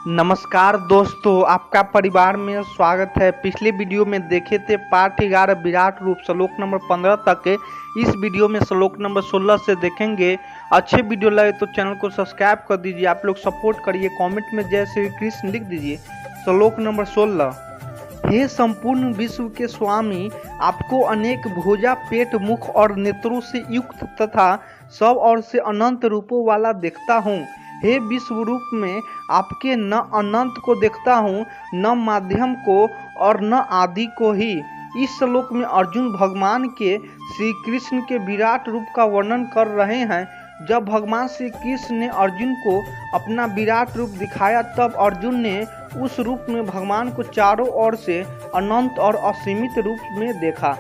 नमस्कार दोस्तों, आपका परिवार में स्वागत है। पिछले वीडियो में देखे थे पाठ 11 विराट रूप श्लोक नंबर 15 तक। इस वीडियो में श्लोक नंबर 16 से देखेंगे। अच्छे वीडियो लगे तो चैनल को सब्सक्राइब कर दीजिए। आप लोग सपोर्ट करिए, कमेंट में जय श्री कृष्ण लिख दीजिए। श्लोक नंबर 16। हे संपूर्ण विश्व के स्वामी, आपको अनेक भुजा, पेट, मुख और नेत्रों से युक्त तथा सब ओर से अनंत रूपों वाला देखता हूँ। हे विश्व रूप में आपके न अनंत को देखता हूँ, न माध्यम को और न आदि को ही। इस श्लोक में अर्जुन भगवान के श्री कृष्ण के विराट रूप का वर्णन कर रहे हैं। जब भगवान श्री कृष्ण ने अर्जुन को अपना विराट रूप दिखाया, तब अर्जुन ने उस रूप में भगवान को चारों ओर से अनंत और असीमित रूप में देखा।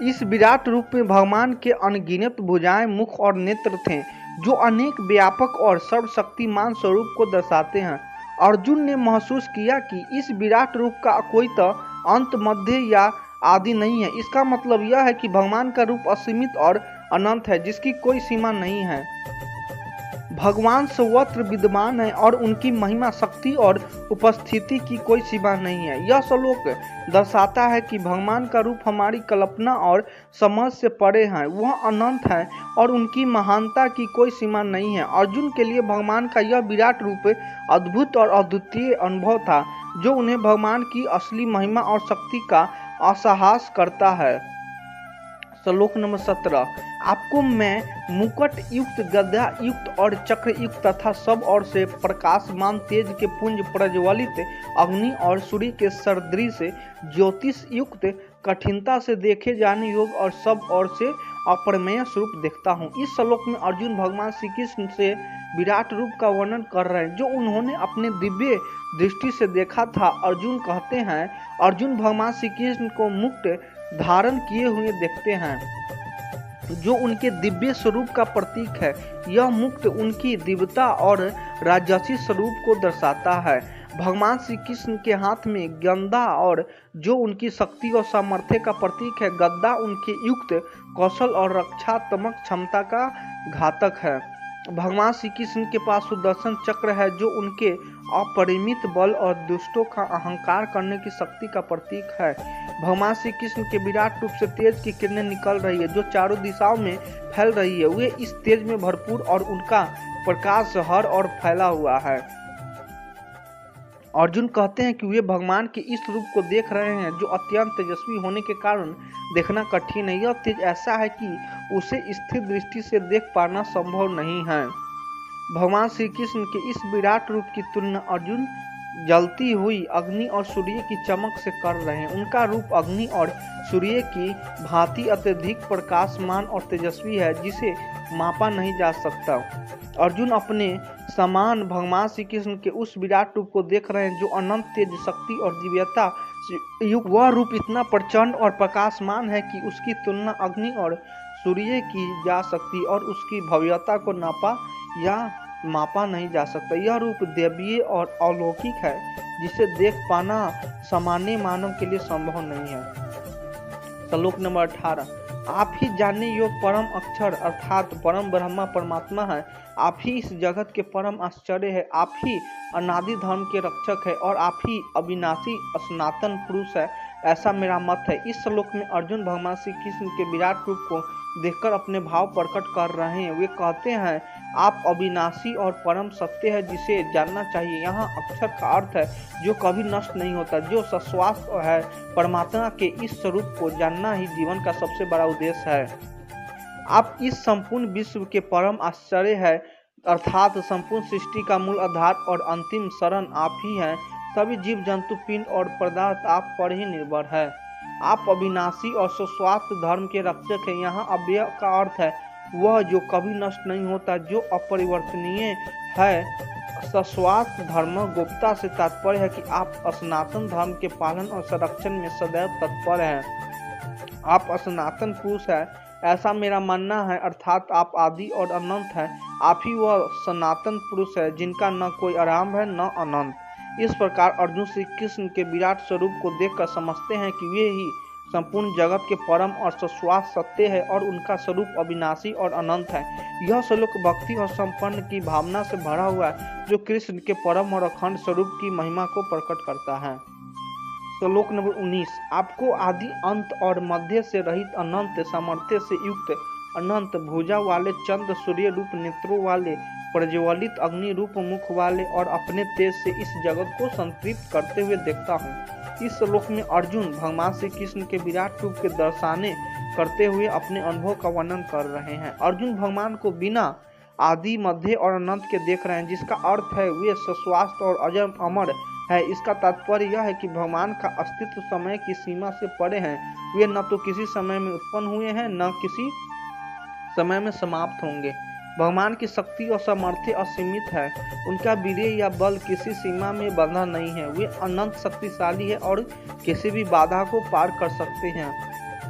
इस विराट रूप में भगवान के अनगिनत भुजाएं, मुख और नेत्र थे, जो अनेक व्यापक और सर्वशक्तिमान स्वरूप को दर्शाते हैं। अर्जुन ने महसूस किया कि इस विराट रूप का कोई तो अंत, मध्य या आदि नहीं है। इसका मतलब यह है कि भगवान का रूप असीमित और अनंत है, जिसकी कोई सीमा नहीं है। भगवान सर्वत्र विद्यमान है और उनकी महिमा, शक्ति और उपस्थिति की कोई सीमा नहीं है। यह श्लोक दर्शाता है कि भगवान का रूप हमारी कल्पना और समझ से परे है। वह अनंत है और उनकी महानता की कोई सीमा नहीं है। अर्जुन के लिए भगवान का यह विराट रूप अद्भुत और अद्वितीय अनुभव था, जो उन्हें भगवान की असली महिमा और शक्ति का एहसास करता है। श्लोक नंबर 17। आपको मैं मुकुट युक्त, गदा युक्त और चक्र युक्त तथा सब ओर से प्रकाशमान तेज के पुंज प्रज्वलित अग्नि और सूर्य के सदृश ज्योतिष युक्त, कठिनता से देखे जाने योग्य और सब ओर से अप्रमेय स्वरूप देखता हूँ। इस श्लोक में अर्जुन भगवान श्री कृष्ण से विराट रूप का वर्णन कर रहे हैं, जो उन्होंने अपने दिव्य दृष्टि से देखा था। अर्जुन कहते हैं, अर्जुन भगवान श्री कृष्ण को मुकुट धारण किए हुए देखते हैं, जो उनके दिव्य स्वरूप का प्रतीक है। यह मुकुट उनकी दिव्यता और राजसी स्वरूप को दर्शाता है। भगवान श्री कृष्ण के हाथ में गदा, और जो उनकी शक्ति और सामर्थ्य का प्रतीक है। गदा उनके युक्त कौशल और रक्षात्मक क्षमता का घातक है। भगवान श्री कृष्ण के पास सुदर्शन चक्र है, जो उनके अपरिमित बल और दुष्टों का अहंकार करने की शक्ति का प्रतीक है। भगवान श्री कृष्ण के विराट रूप से तेज की किरणें निकल रही है, जो चारों दिशाओं में फैल रही है। वे इस तेज में भरपूर और उनका प्रकाश हर ओर फैला हुआ है। अर्जुन कहते हैं कि वे भगवान के इस रूप को देख रहे हैं, जो अत्यंत तेजस्वी होने के कारण देखना कठिन है। यह तेज ऐसा है कि उसे स्थिर दृष्टि से देख पाना संभव नहीं है। भगवान श्री कृष्ण के इस विराट रूप की तुलना अर्जुन जलती हुई अग्नि और सूर्य की चमक से कर रहे हैं। उनका रूप अग्नि और सूर्य की भांति अत्यधिक प्रकाशमान और तेजस्वी है, जिसे मापा नहीं जा सकता। अर्जुन अपने समान भगवान श्री कृष्ण के उस विराट रूप को देख रहे हैं, जो अनंत तेज, शक्ति और दिव्यता युक्त। वह रूप इतना प्रचंड और प्रकाशमान है कि उसकी तुलना अग्नि और सूर्य की जा सकती और उसकी भव्यता को नापा या मापा नहीं जा सकता। यह रूप दैवीय और अलौकिक है, जिसे देख पाना सामान्य मानव के लिए संभव नहीं है। श्लोक नंबर 18। आप ही जानने योग्य परम अक्षर अर्थात परम ब्रह्मा परमात्मा है। आप ही इस जगत के परम आश्चर्य है। आप ही अनादि धर्म के रक्षक है और आप ही अविनाशी सनातन पुरुष है, ऐसा मेरा मत है। इस श्लोक में अर्जुन भगवान श्री कृष्ण के विराट रूप को देखकर अपने भाव प्रकट कर रहे हैं। वे कहते हैं, आप अविनाशी और परम सत्य है, जिसे जानना चाहिए। यहाँ अक्षर का अर्थ है जो कभी नष्ट नहीं होता, जो शाश्वत है। परमात्मा के इस स्वरूप को जानना ही जीवन का सबसे बड़ा उद्देश्य है। आप इस संपूर्ण विश्व के परम आश्चर्य है, अर्थात संपूर्ण सृष्टि का मूल आधार और अंतिम शरण आप ही हैं। सभी जीव जंतु, पिंड और पदार्थ आप पर ही निर्भर है। आप अविनाशी और शाश्वत धर्म के रक्षक हैं। यहाँ अव्यय का अर्थ है वह जो कभी नष्ट नहीं होता, जो अपरिवर्तनीय है। शाश्वत धर्म गोप्ता से तात्पर्य है कि आप सनातन धर्म के पालन और संरक्षण में सदैव तत्पर हैं। आप सनातन पुरुष है, ऐसा मेरा मानना है, अर्थात आप आदि और अनंत है। आप ही वह सनातन पुरुष है, जिनका न कोई आरंभ है न अनंत। इस प्रकार अर्जुन श्री कृष्ण के विराट स्वरूप को देखकर समझते हैं कि वे ही संपूर्ण जगत के परम और शाश्वत सत्य है और उनका स्वरूप अविनाशी और अनंत है। यह श्लोक भक्ति और संपन्न की भावना से भरा हुआ है, जो कृष्ण के परम और अखंड स्वरूप की महिमा को प्रकट करता है। श्लोक नंबर 19। आपको आदि अंत और मध्य से रहित अनंत सामर्थ्य से युक्त अनंत भुजा वाले चंद्र सूर्य रूप नेत्रों वाले प्रज्वलित अग्नि रूप मुख वाले और अपने तेज से इस जगत को संतृप्त करते हुए देखता हूँ। इस श्लोक में अर्जुन भगवान श्री कृष्ण के विराट रूप के दर्शाने करते हुए अपने अनुभव का वर्णन कर रहे हैं। अर्जुन भगवान को बिना आदि मध्य और अनंत के देख रहे हैं, जिसका अर्थ है वे शाश्वत और अजर अमर है। इसका तात्पर्य यह है कि भगवान का अस्तित्व समय की सीमा से परे है। वे न तो किसी समय में उत्पन्न हुए हैं, न किसी समय में समाप्त होंगे। भगवान की शक्ति और सामर्थ्य असीमित है। उनका वीर्य या बल किसी सीमा में बंधा नहीं है। वे अनंत शक्तिशाली है और किसी भी बाधा को पार कर सकते हैं।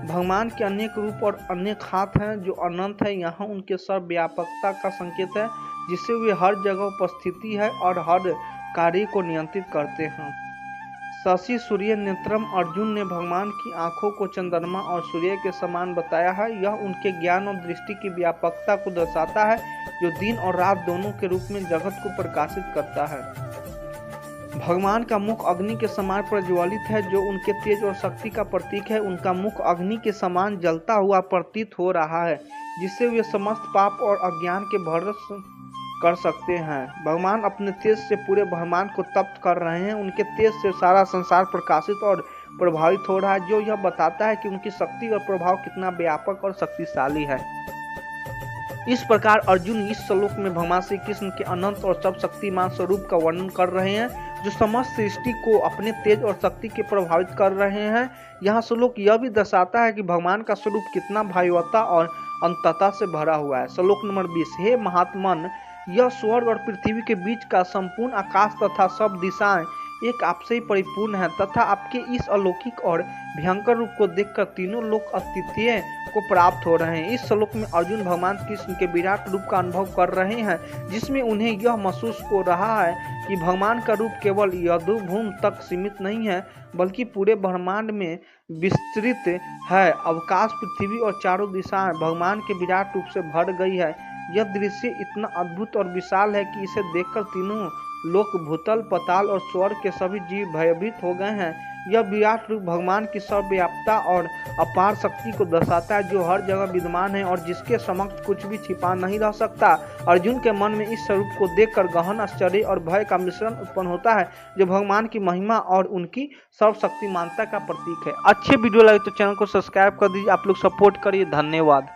भगवान के अनेक रूप और अनेक हाथ हैं जो अनंत है। यहाँ उनके सर्वव्यापकता का संकेत है, जिससे वे हर जगह उपस्थिति है और हर कार्य को नियंत्रित करते हैं। शशि सूर्य नेत्रम अर्जुन ने भगवान की आंखों को चंद्रमा और सूर्य के समान बताया है। यह उनके ज्ञान और दृष्टि की व्यापकता को दर्शाता है, जो दिन और रात दोनों के रूप में जगत को प्रकाशित करता है। भगवान का मुख अग्नि के समान प्रज्वलित है, जो उनके तेज और शक्ति का प्रतीक है। उनका मुख अग्नि के समान जलता हुआ प्रतीत हो रहा है, जिससे वे समस्त पाप और अज्ञान के भरस कर सकते हैं। भगवान अपने तेज से पूरे ब्रह्मांड को तप्त कर रहे हैं। उनके तेज से सारा संसार प्रकाशित और प्रभावित हो रहा है, जो यह बताता है कि उनकी शक्ति और प्रभाव कितना व्यापक और शक्तिशाली है। इस प्रकार अर्जुन इस श्लोक में भगवान श्री कृष्ण के अनंत और सब शक्तिमान स्वरूप का वर्णन कर रहे हैं, जो समस्त सृष्टि को अपने तेज और शक्ति के प्रभावित कर रहे हैं। यह श्लोक यह भी दर्शाता है कि भगवान का स्वरूप कितना भयावहता और अनंतता से भरा हुआ है। श्लोक नंबर 20। हे महात्मन, यह स्वर्ग और पृथ्वी के बीच का संपूर्ण आकाश तथा सब दिशाएं एक आपसे ही परिपूर्ण है तथा आपके इस अलौकिक और भयंकर रूप को देखकर तीनों लोग अस्तित्व को प्राप्त हो रहे हैं। इस श्लोक में अर्जुन भगवान कृष्ण के विराट रूप का अनुभव कर रहे हैं, जिसमें उन्हें यह महसूस हो रहा है कि भगवान का रूप केवल यदुभूमि तक सीमित नहीं है, बल्कि पूरे ब्रह्मांड में विस्तृत है। अवकाश, पृथ्वी और चारों दिशाएं भगवान के विराट रूप से भर गई है। यह दृश्य इतना अद्भुत और विशाल है कि इसे देखकर तीनों लोक, भूतल, पाताल और स्वर्ग के सभी जीव भयभीत हो गए हैं। यह विराट रूप भगवान की सर्वव्यापकता और अपार शक्ति को दर्शाता है, जो हर जगह विद्यमान है और जिसके समक्ष कुछ भी छिपा नहीं रह सकता। अर्जुन के मन में इस स्वरूप को देखकर गहन आश्चर्य और भय का मिश्रण उत्पन्न होता है, जो भगवान की महिमा और उनकी सर्वशक्तिमानता का प्रतीक है। अच्छे वीडियो लगे तो चैनल को सब्सक्राइब कर दीजिए। आप लोग सपोर्ट करिए। धन्यवाद।